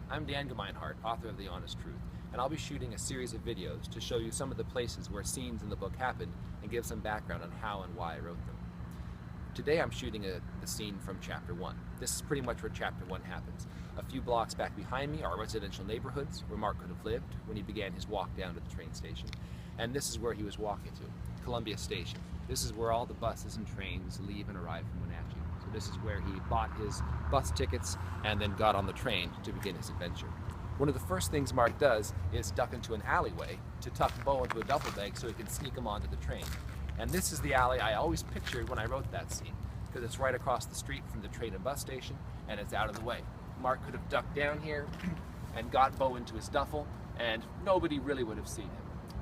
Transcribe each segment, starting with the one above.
I'm Dan Gemeinhart, author of The Honest Truth, and I'll be shooting a series of videos to show you some of the places where scenes in the book happened and give some background on how and why I wrote them. Today I'm shooting a scene from Chapter 1. This is pretty much where Chapter 1 happens. A few blocks back behind me are residential neighborhoods where Mark could have lived when he began his walk down to the train station. And this is where he was walking to, Columbia Station. This is where all the buses and trains leave and arrive from Wenatchee. So this is where he bought his bus tickets and then got on the train to begin his adventure. One of the first things Mark does is duck into an alleyway to tuck Bo into a duffel bag so he can sneak him onto the train. And this is the alley I always pictured when I wrote that scene, because it's right across the street from the train and bus station, and it's out of the way. Mark could have ducked down here and got Bo into his duffel, and nobody really would have seen him.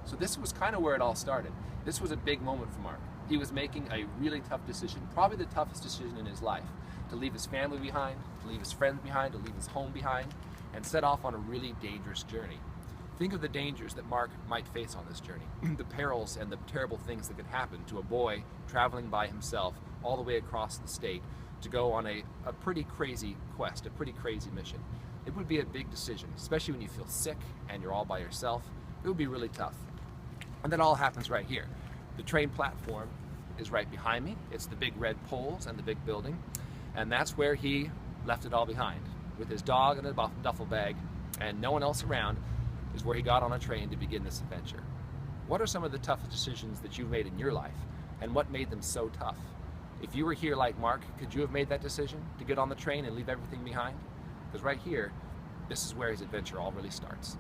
So this was kind of where it all started. This was a big moment for Mark. He was making a really tough decision, probably the toughest decision in his life, to leave his family behind, to leave his friends behind, to leave his home behind, and set off on a really dangerous journey. Think of the dangers that Mark might face on this journey, the perils and the terrible things that could happen to a boy traveling by himself all the way across the state to go on a pretty crazy quest, a pretty crazy mission. It would be a big decision, especially when you feel sick and you're all by yourself. It would be really tough. And that all happens right here. The train platform is right behind me. It's the big red poles and the big building. And that's where he left it all behind. With his dog and a duffel bag and no one else around is where he got on a train to begin this adventure. What are some of the toughest decisions that you've made in your life, and what made them so tough? If you were here like Mark, could you have made that decision to get on the train and leave everything behind? Because right here, this is where his adventure all really starts.